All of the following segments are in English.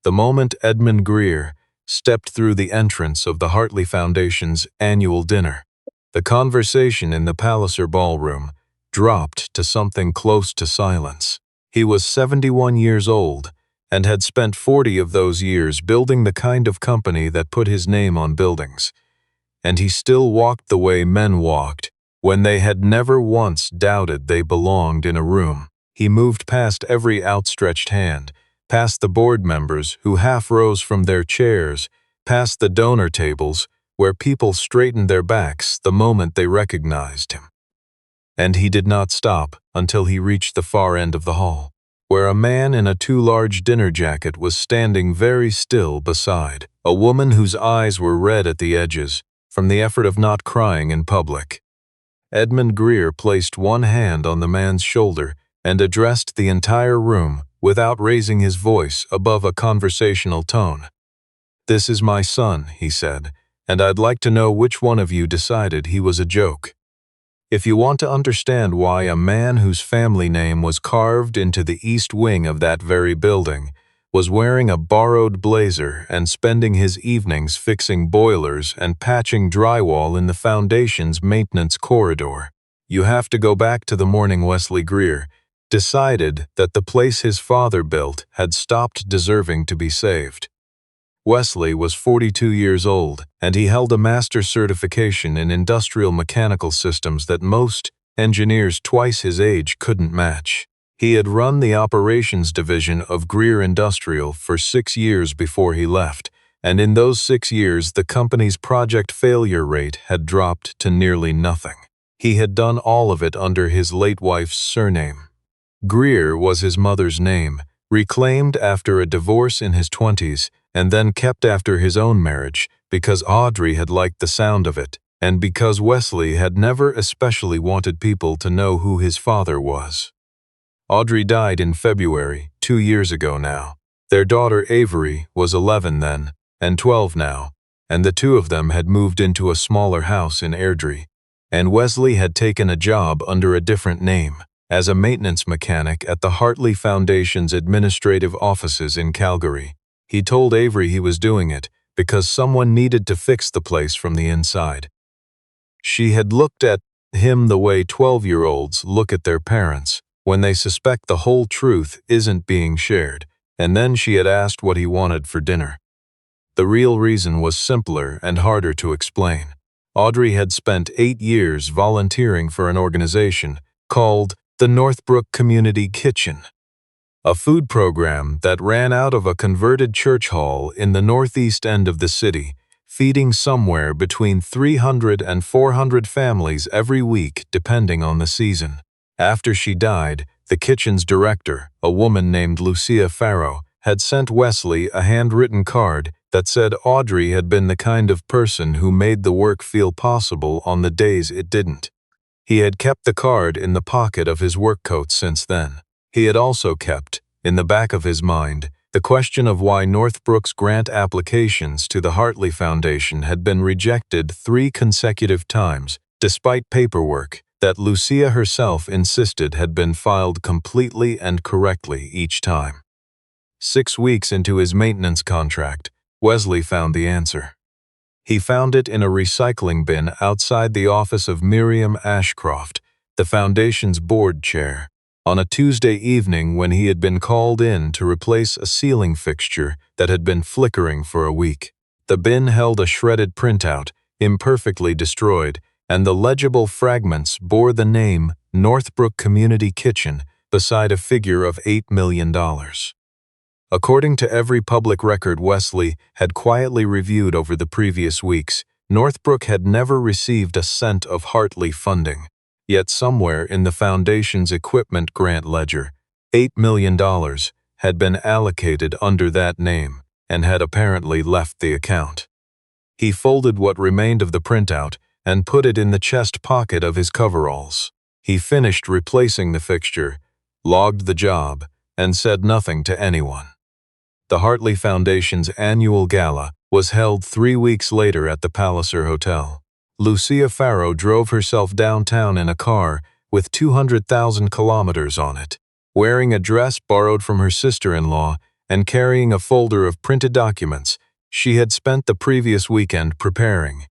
the moment Edmund Greer stepped through the entrance of the Hartley Foundation's annual dinner. The conversation in the Palliser ballroom dropped to something close to silence. He was 71 years old and had spent 40 of those years building the kind of company that put his name on buildings. And he still walked the way men walked when they had never once doubted they belonged in a room. He moved past every outstretched hand, past the board members who half rose from their chairs, past the donor tables where people straightened their backs the moment they recognized him. And he did not stop until he reached the far end of the hall, where a man in a too large dinner jacket was standing very still beside a woman whose eyes were red at the edges from the effort of not crying in public. Edmund Greer placed one hand on the man's shoulder and addressed the entire room without raising his voice above a conversational tone. "This is my son," he said, "and I'd like to know which one of you decided he was a joke. If you want to understand why a man whose family name was carved into the east wing of that very building was wearing a borrowed blazer and spending his evenings fixing boilers and patching drywall in the foundation's maintenance corridor, you have to go back to the morning Wesley Greer decided that the place his father built had stopped deserving to be saved." Wesley was 42 years old, and he held a master's certification in industrial mechanical systems that most engineers twice his age couldn't match. He had run the operations division of Greer Industrial for 6 years before he left, and in those 6 years the company's project failure rate had dropped to nearly nothing. He had done all of it under his late wife's surname. Greer was his mother's name, reclaimed after a divorce in his 20s, and then kept after his own marriage because Audrey had liked the sound of it, and because Wesley had never especially wanted people to know who his father was. Audrey died in February, 2 years ago now. Their daughter Avery was 11 then, and 12 now, and the two of them had moved into a smaller house in Airdrie, and Wesley had taken a job under a different name, as a maintenance mechanic at the Hartley Foundation's administrative offices in Calgary. He told Avery he was doing it because someone needed to fix the place from the inside. She had looked at him the way 12-year-olds look at their parents when they suspect the whole truth isn't being shared, and then she had asked what he wanted for dinner. The real reason was simpler and harder to explain. Audrey had spent 8 years volunteering for an organization called the Northbrook Community Kitchen, a food program that ran out of a converted church hall in the northeast end of the city, feeding somewhere between 300 and 400 families every week depending on the season. After she died, the kitchen's director, a woman named Lucia had sent Wesley a handwritten card that said Audrey had been the kind of person who made the work feel possible on the days it didn't. He had kept the card in the pocket of his work coat since then. He had also kept, in the back of his mind, the question of why Northbrook's grant applications to the Hartley Foundation had been rejected 3 consecutive times, despite paperwork that Lucia herself insisted had been filed completely and correctly each time. 6 weeks into his maintenance contract, Wesley found the answer. He found it in a recycling bin outside the office of Miriam Ashcroft, the Foundation's board chair, on a Tuesday evening when he had been called in to replace a ceiling fixture that had been flickering for a week. The bin held a shredded printout, imperfectly destroyed, and the legible fragments bore the name Northbrook Community Kitchen beside a figure of $8 million. According to every public record Wesley had quietly reviewed over the previous weeks, Northbrook had never received a cent of Hartley funding. Yet somewhere in the Foundation's equipment grant ledger, $8 million had been allocated under that name and had apparently left the account. He folded what remained of the printout and put it in the chest pocket of his coveralls. He finished replacing the fixture, logged the job, and said nothing to anyone. The Hartley Foundation's annual gala was held 3 weeks later at the Palliser Hotel. Lucia drove herself downtown in a car with 200,000 kilometers on it, wearing a dress borrowed from her sister-in-law and carrying a folder of printed documents she had spent the previous weekend preparing.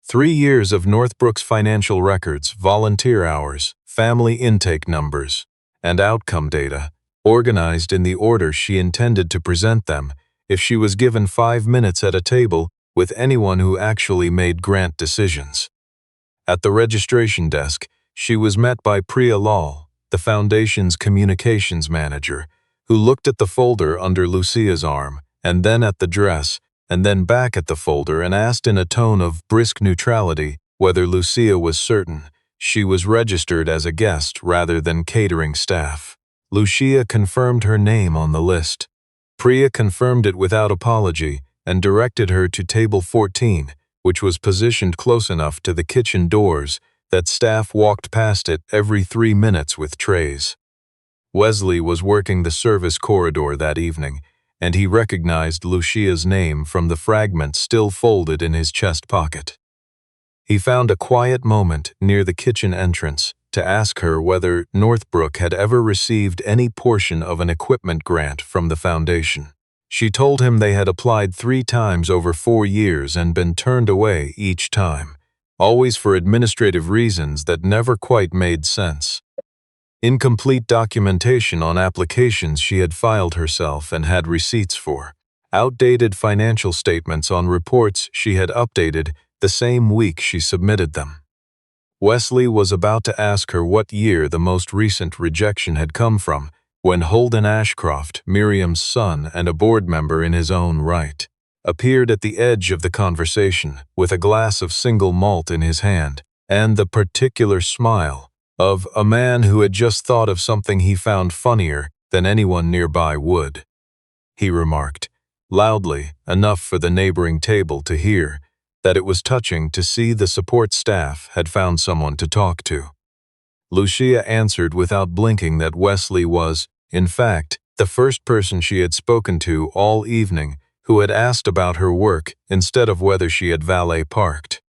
3 years of Northbrook's financial records, volunteer hours, family intake numbers, and outcome data, organized in the order she intended to present them if she was given 5 minutes at a table with anyone who actually made grant decisions. At the registration desk, she was met by Priya Lal, the foundation's communications manager, who looked at the folder under Lucia's arm, and then at the dress, and then back at the folder and asked in a tone of brisk neutrality whether Lucia was certain she was registered as a guest rather than catering staff. Lucia confirmed her name on the list. Priya confirmed it without apology and directed her to table 14, which was positioned close enough to the kitchen doors that staff walked past it every 3 minutes with trays. Wesley was working the service corridor that evening, and he recognized Lucia's name from the fragment still folded in his chest pocket. He found a quiet moment near the kitchen entrance to ask her whether Northbrook had ever received any portion of an equipment grant from the foundation. She told him they had applied 3 times over 4 years and been turned away each time, always for administrative reasons that never quite made sense. Incomplete documentation on applications she had filed herself and had receipts for. Outdated financial statements on reports she had updated the same week she submitted them. Wesley was about to ask her what year the most recent rejection had come from when Holden Ashcroft, Miriam's son and a board member in his own right, appeared at the edge of the conversation with a glass of single malt in his hand and the particular smile of a man who had just thought of something he found funnier than anyone nearby would. He remarked, loudly enough for the neighboring table to hear, that it was touching to see the support staff had found someone to talk to. Lucia answered without blinking that Wesley was, in fact, the first person she had spoken to all evening who had asked about her work instead of whether she had valet parked.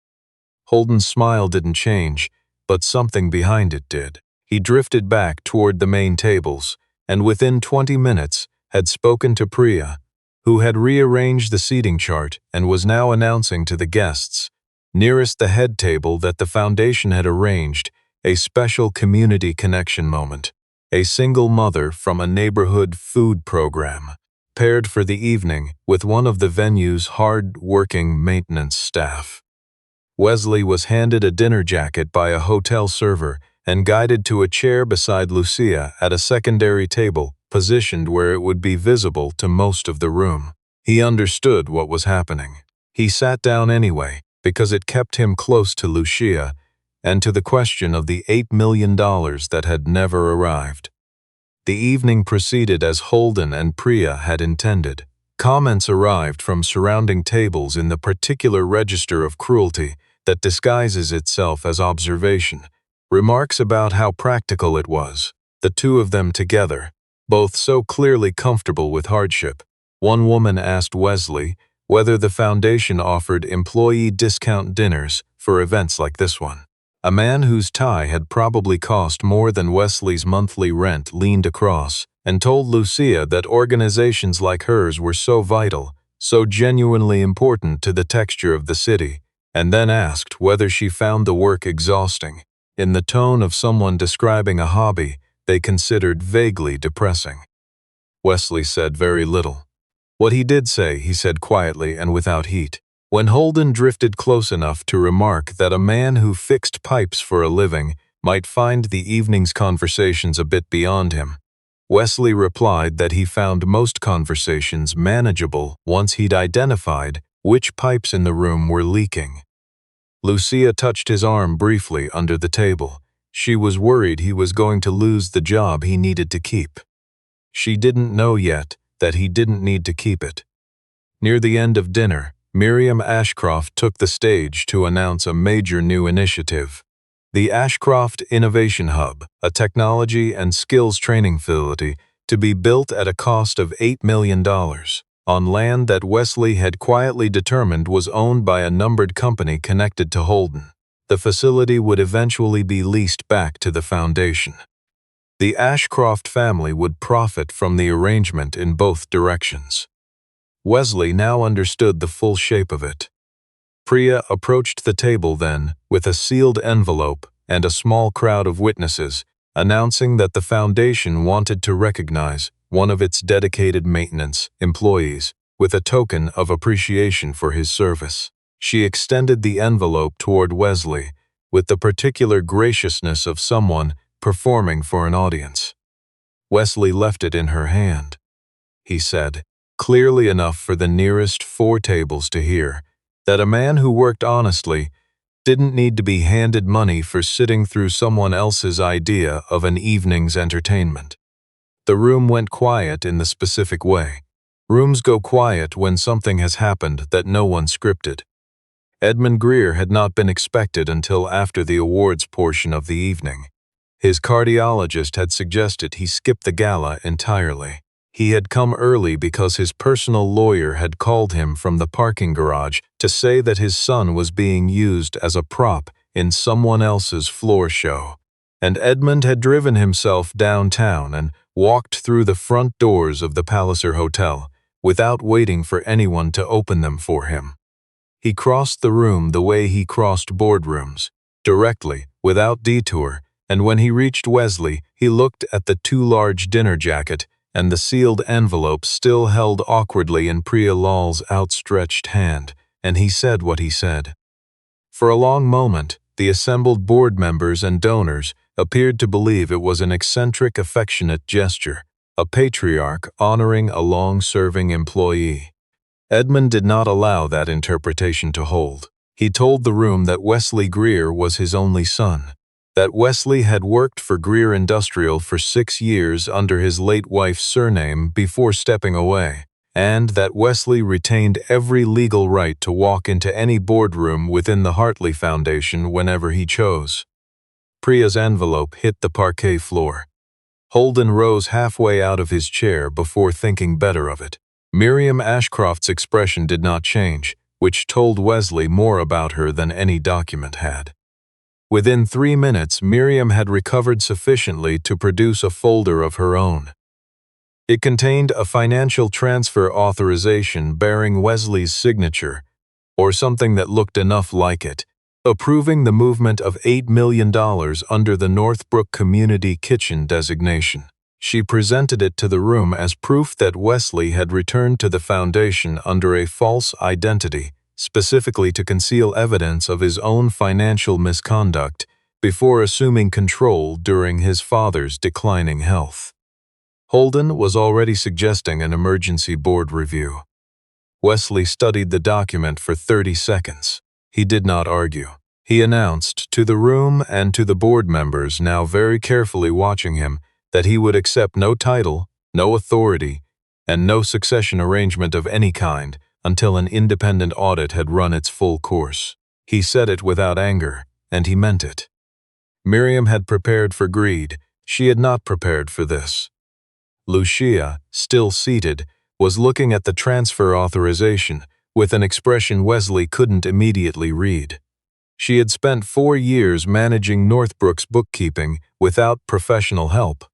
Holden's smile didn't change, but something behind it did. He drifted back toward the main tables, and within 20 minutes had spoken to Priya, who had rearranged the seating chart and was now announcing to the guests, nearest the head table that the foundation had arranged a special community connection moment, a single mother from a neighborhood food program, paired for the evening with one of the venue's hard-working maintenance staff. Wesley was handed a dinner jacket by a hotel server and guided to a chair beside Lucia at a secondary table positioned where it would be visible to most of the room. He understood what was happening. He sat down anyway because it kept him close to Lucia and to the question of the $8 million that had never arrived. The evening proceeded as Holden and Priya had intended. Comments arrived from surrounding tables in the particular register of cruelty that disguises itself as observation, remarks about how practical it was, the two of them together, both so clearly comfortable with hardship. One woman asked Wesley whether the foundation offered employee discount dinners for events like this one. A man whose tie had probably cost more than Wesley's monthly rent leaned across and told Lucia that organizations like hers were so vital, so genuinely important to the texture of the city, and then asked whether she found the work exhausting, in the tone of someone describing a hobby they considered vaguely depressing. Wesley said very little. What he did say, he said quietly and without heat. When Holden drifted close enough to remark that a man who fixed pipes for a living might find the evening's conversations a bit beyond him, Wesley replied that he found most conversations manageable once he'd identified which pipes in the room were leaking. Lucia touched his arm briefly under the table. She was worried he was going to lose the job he needed to keep. She didn't know yet that he didn't need to keep it. Near the end of dinner, Miriam Ashcroft took the stage to announce a major new initiative. The Ashcroft Innovation Hub, a technology and skills training facility to be built at a cost of $8 million on land that Wesley had quietly determined was owned by a numbered company connected to Holden. The facility would eventually be leased back to the foundation. The Ashcroft family would profit from the arrangement in both directions. Wesley now understood the full shape of it. Priya approached the table then, with a sealed envelope and a small crowd of witnesses, announcing that the foundation wanted to recognize one of its dedicated maintenance employees with a token of appreciation for his service. She extended the envelope toward Wesley with the particular graciousness of someone performing for an audience. Wesley left it in her hand. He said, clearly enough for the nearest 4 tables to hear, that a man who worked honestly didn't need to be handed money for sitting through someone else's idea of an evening's entertainment. The room went quiet in the specific way. Rooms go quiet when something has happened that no one scripted. Edmund Greer had not been expected until after the awards portion of the evening. His cardiologist had suggested he skip the gala entirely. He had come early because his personal lawyer had called him from the parking garage to say that his son was being used as a prop in someone else's floor show, and Edmund had driven himself downtown and walked through the front doors of the Palliser Hotel without waiting for anyone to open them for him. He crossed the room the way he crossed boardrooms, directly, without detour, and when he reached Wesley, he looked at the too large dinner jacket and the sealed envelope still held awkwardly in Priya Lal's outstretched hand, and he said what he said. For a long moment, the assembled board members and donors appeared to believe it was an eccentric, affectionate gesture, a patriarch honoring a long-serving employee. Edmund did not allow that interpretation to hold. He told the room that Wesley Greer was his only son, that Wesley had worked for Greer Industrial for 6 years under his late wife's surname before stepping away, and that Wesley retained every legal right to walk into any boardroom within the Hartley Foundation whenever he chose. Priya's envelope hit the parquet floor. Holden rose halfway out of his chair before thinking better of it. Miriam Ashcroft's expression did not change, which told Wesley more about her than any document had. Within 3 minutes, Miriam had recovered sufficiently to produce a folder of her own. It contained a financial transfer authorization bearing Wesley's signature, or something that looked enough like it, approving the movement of $8 million under the Northbrook Community Kitchen designation. She presented it to the room as proof that Wesley had returned to the foundation under a false identity, specifically to conceal evidence of his own financial misconduct before assuming control during his father's declining health. Holden was already suggesting an emergency board review. Wesley studied the document for 30 seconds. He did not argue. He announced to the room and to the board members now very carefully watching him that he would accept no title, no authority, and no succession arrangement of any kind until an independent audit had run its full course. He said it without anger, and he meant it. Miriam had prepared for greed. She had not prepared for this. Lucia, still seated, was looking at the transfer authorization with an expression Wesley couldn't immediately read. She had spent 4 years managing Northbrook's bookkeeping without professional help,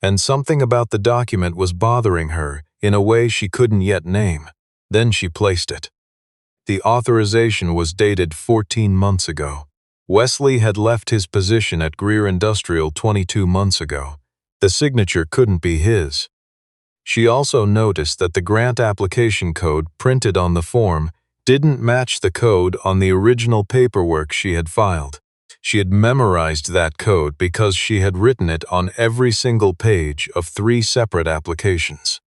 and something about the document was bothering her in a way she couldn't yet name. Then she placed it. The authorization was dated 14 months ago. Wesley had left his position at Greer Industrial 22 months ago. The signature couldn't be his. She also noticed that the grant application code printed on the form didn't match the code on the original paperwork she had filed. She had memorized that code because she had written it on every single page of 3 separate applications.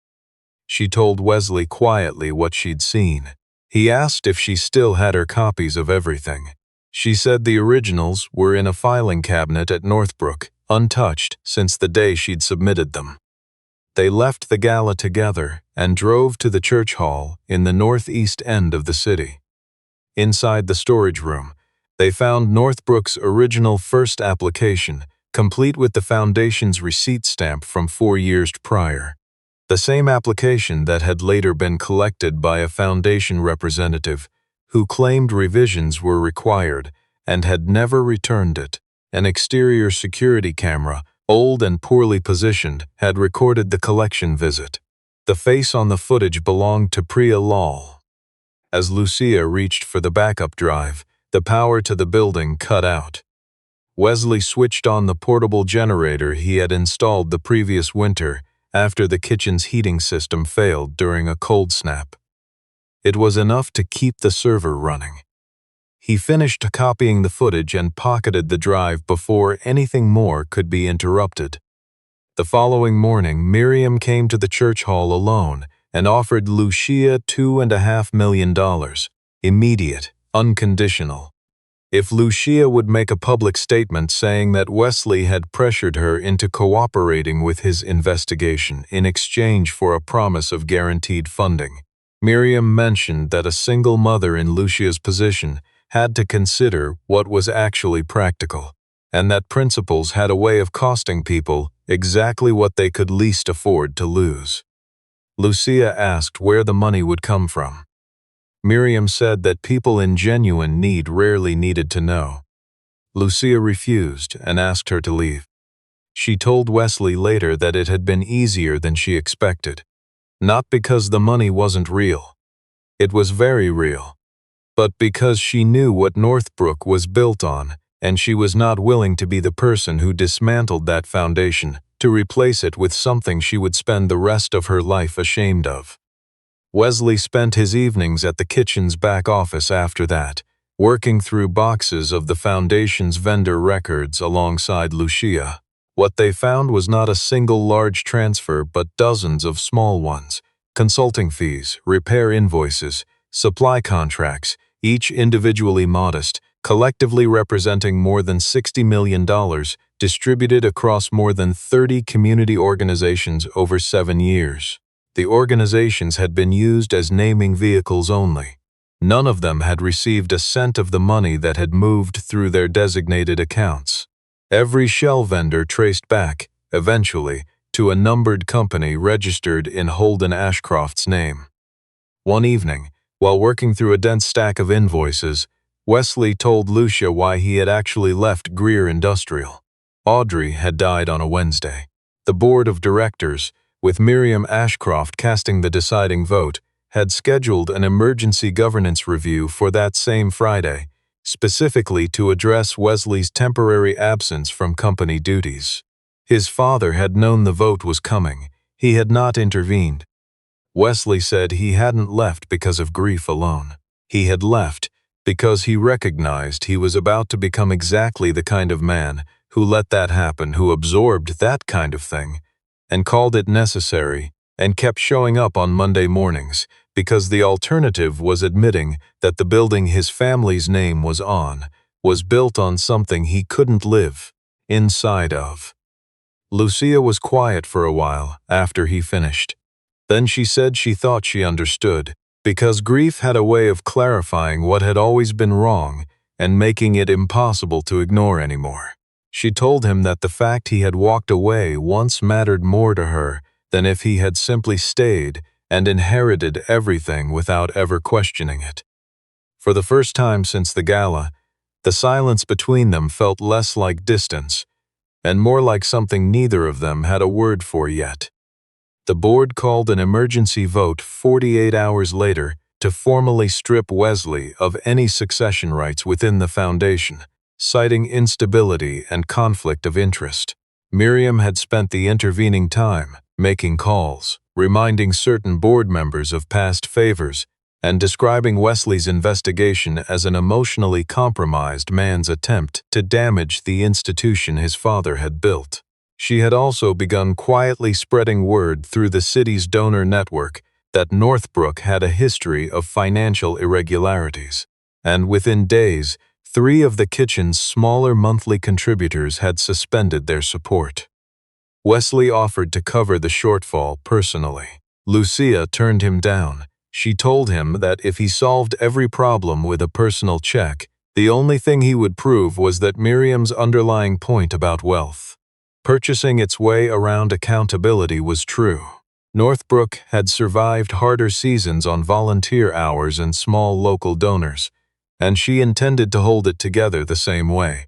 She told Wesley quietly what she'd seen. He asked if she still had her copies of everything. She said the originals were in a filing cabinet at Northbrook, untouched since the day she'd submitted them. They left the gala together and drove to the church hall in the northeast end of the city. Inside the storage room, they found Northbrook's original first application, complete with the foundation's receipt stamp from 4 years prior. The same application that had later been collected by a foundation representative who claimed revisions were required and had never returned it. An exterior security camera old and poorly positioned, had recorded the collection visit. The face on the footage belonged to Priya Lal. As Lucia reached for the backup drive, the power to the building cut out. Wesley switched on the portable generator he had installed the previous winter after the kitchen's heating system failed during a cold snap. It was enough to keep the server running. He finished copying the footage and pocketed the drive before anything more could be interrupted. The following morning, Miriam came to the church hall alone and offered Lucia $2.5 million, immediate, unconditional. If Lucia would make a public statement saying that Wesley had pressured her into cooperating with his investigation in exchange for a promise of guaranteed funding. Miriam mentioned that a single mother in Lucia's position had to consider what was actually practical, and that principles had a way of costing people exactly what they could least afford to lose. Lucia asked where the money would come from. Miriam said that people in genuine need rarely needed to know. Lucia refused and asked her to leave. She told Wesley later that it had been easier than she expected, not because the money wasn't real. It was very real, but because she knew what Northbrook was built on, and she was not willing to be the person who dismantled that foundation to replace it with something she would spend the rest of her life ashamed of. Wesley spent his evenings at the kitchen's back office after that, working through boxes of the foundation's vendor records alongside Lucia. What they found was not a single large transfer but dozens of small ones: consulting fees, repair invoices, supply contracts, each individually modest, collectively representing more than $60 million, distributed across more than 30 community organizations over 7 years. The organizations had been used as naming vehicles only. None of them had received a cent of the money that had moved through their designated accounts. Every shell vendor traced back, eventually, to a numbered company registered in Holden Ashcroft's name. One evening, while working through a dense stack of invoices, Wesley told Lucia why he had actually left Greer Industrial. Audrey had died on a Wednesday. The board of directors, with Miriam Ashcroft casting the deciding vote, had scheduled an emergency governance review for that same Friday, specifically to address Wesley's temporary absence from company duties. His father had known the vote was coming. He had not intervened. Wesley said he hadn't left because of grief alone. He had left because he recognized he was about to become exactly the kind of man who let that happen, who absorbed that kind of thing, and called it necessary, and kept showing up on Monday mornings, because the alternative was admitting that the building his family's name was on was built on something he couldn't live inside of. Lucia was quiet for a while after he finished. Then she said she thought she understood, because grief had a way of clarifying what had always been wrong and making it impossible to ignore anymore. She told him that the fact he had walked away once mattered more to her than if he had simply stayed and inherited everything without ever questioning it. For the first time since the gala, the silence between them felt less like distance and more like something neither of them had a word for yet. The board called an emergency vote 48 hours later to formally strip Wesley of any succession rights within the foundation, citing instability and conflict of interest. Miriam had spent the intervening time making calls, reminding certain board members of past favors, and describing Wesley's investigation as an emotionally compromised man's attempt to damage the institution his father had built. She had also begun quietly spreading word through the city's donor network that Northbrook had a history of financial irregularities, and within days, 3 of the kitchen's smaller monthly contributors had suspended their support. Wesley offered to cover the shortfall personally. Lucia turned him down. She told him that if he solved every problem with a personal check, the only thing he would prove was that Miriam's underlying point about wealth, purchasing its way around accountability, was true. Northbrook had survived harder seasons on volunteer hours and small local donors, and she intended to hold it together the same way.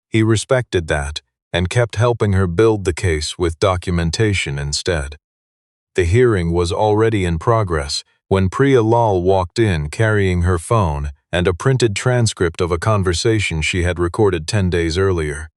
He respected that, and kept helping her build the case with documentation instead. The hearing was already in progress when Priya Lal walked in carrying her phone and a printed transcript of a conversation she had recorded 10 days earlier.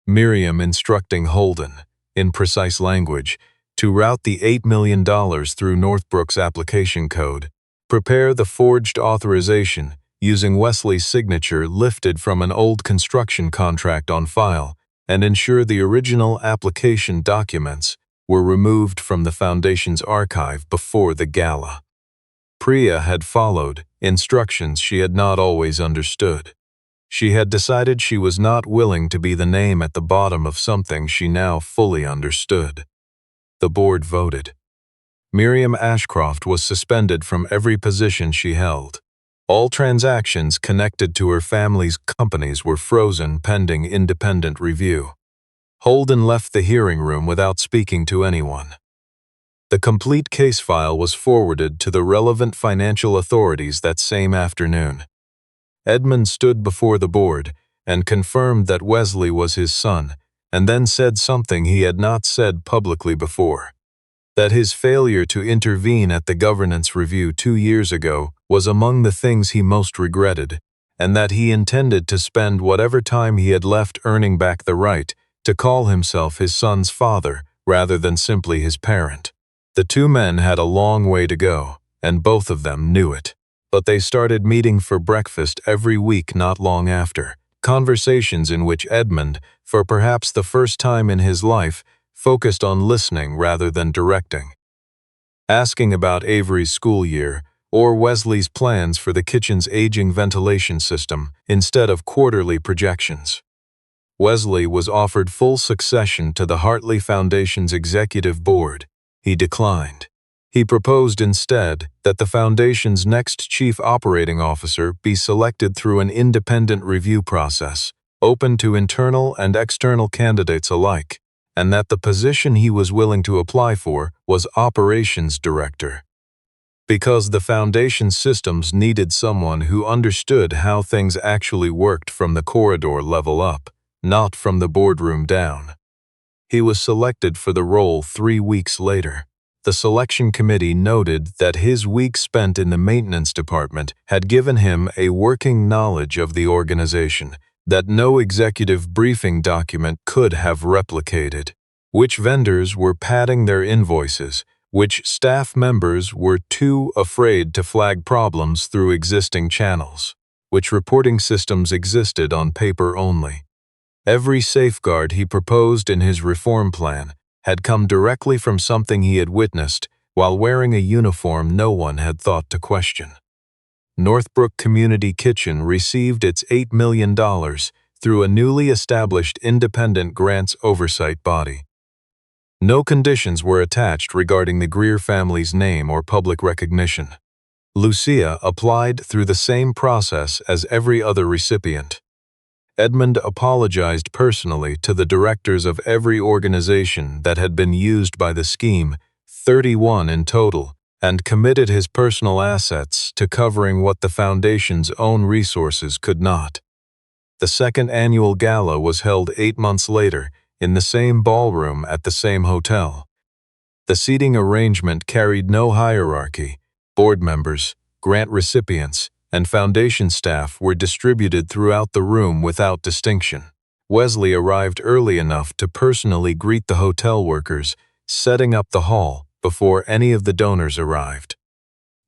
Miriam instructing Holden, in precise language, to route the $8 million through Northbrook's application code, prepare the forged authorization using Wesley's signature lifted from an old construction contract on file, and ensure the original application documents were removed from the Foundation's archive before the gala. Priya had followed instructions she had not always understood. She had decided she was not willing to be the name at the bottom of something she now fully understood. The board voted. Miriam Ashcroft was suspended from every position she held. All transactions connected to her family's companies were frozen pending independent review. Holden left the hearing room without speaking to anyone. The complete case file was forwarded to the relevant financial authorities that same afternoon. Edmund stood before the board and confirmed that Wesley was his son, and then said something he had not said publicly before. That his failure to intervene at the governance review 2 years ago was among the things he most regretted, and that he intended to spend whatever time he had left earning back the right to call himself his son's father rather than simply his parent. The two men had a long way to go, and both of them knew it. But they started meeting for breakfast every week not long after, conversations in which Edmund, for perhaps the first time in his life, focused on listening rather than directing. Asking about Avery's school year, or Wesley's plans for the kitchen's aging ventilation system instead of quarterly projections. Wesley was offered full succession to the Hartley Foundation's executive board. He declined. He proposed instead that the Foundation's next chief operating officer be selected through an independent review process, open to internal and external candidates alike, and that the position he was willing to apply for was operations director. Because the Foundation's systems needed someone who understood how things actually worked from the corridor level up, not from the boardroom down. He was selected for the role 3 weeks later. The selection committee noted that his week spent in the maintenance department had given him a working knowledge of the organization that no executive briefing document could have replicated. Which vendors were padding their invoices, which staff members were too afraid to flag problems through existing channels, which reporting systems existed on paper only. Every safeguard he proposed in his reform plan had come directly from something he had witnessed while wearing a uniform no one had thought to question. Northbrook Community Kitchen received its $8 million through a newly established independent grants oversight body. No conditions were attached regarding the Greer family's name or public recognition. Lucia applied through the same process as every other recipient. Edmund apologized personally to the directors of every organization that had been used by the scheme, 31 in total, and committed his personal assets to covering what the Foundation's own resources could not. The second annual gala was held 8 months later in the same ballroom at the same hotel. The seating arrangement carried no hierarchy. Board members, grant recipients, and Foundation staff were distributed throughout the room without distinction. Wesley arrived early enough to personally greet the hotel workers, setting up the hall before any of the donors arrived.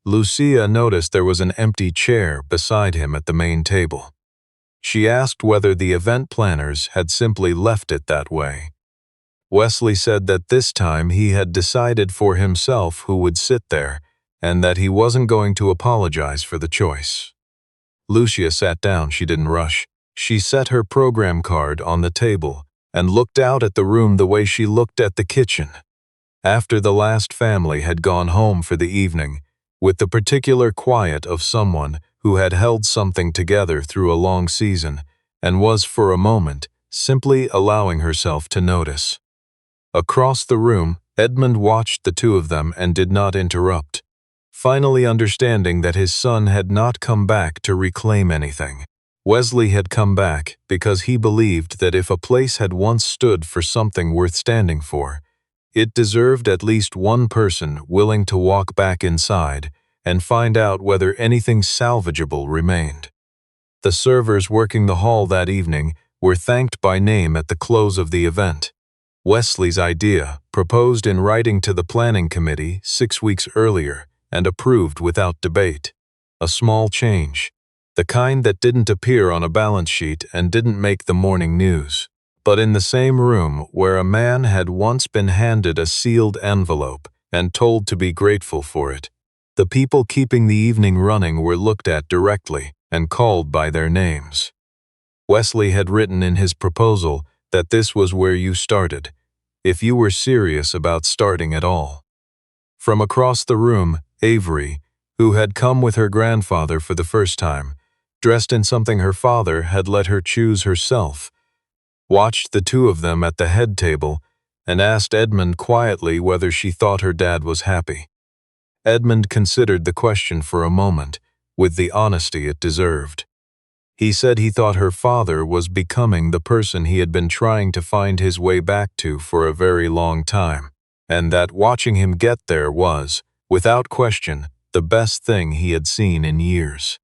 Lucia noticed there was an empty chair beside him at the main table. She asked whether the event planners had simply left it that way. Wesley said that this time he had decided for himself who would sit there, and that he wasn't going to apologize for the choice. Lucia sat down. She didn't rush. She set her program card on the table and looked out at the room the way she looked at the kitchen. After the last family had gone home for the evening, with the particular quiet of someone who had held something together through a long season and was for a moment simply allowing herself to notice. Across the room, Edmund watched the two of them and did not interrupt, finally understanding that his son had not come back to reclaim anything. Wesley had come back because he believed that if a place had once stood for something worth standing for, it deserved at least one person willing to walk back inside and find out whether anything salvageable remained. The servers working the hall that evening were thanked by name at the close of the event. Wesley's idea, proposed in writing to the planning committee 6 weeks earlier and approved without debate. A small change, the kind that didn't appear on a balance sheet and didn't make the morning news. But in the same room where a man had once been handed a sealed envelope and told to be grateful for it, the people keeping the evening running were looked at directly and called by their names. Wesley had written in his proposal that this was where you started, if you were serious about starting at all. From across the room, Avery, who had come with her grandfather for the first time, dressed in something her father had let her choose herself, watched the two of them at the head table and asked Edmund quietly whether she thought her dad was happy. Edmund considered the question for a moment, with the honesty it deserved. He said he thought her father was becoming the person he had been trying to find his way back to for a very long time, and that watching him get there was, without question, the best thing he had seen in years.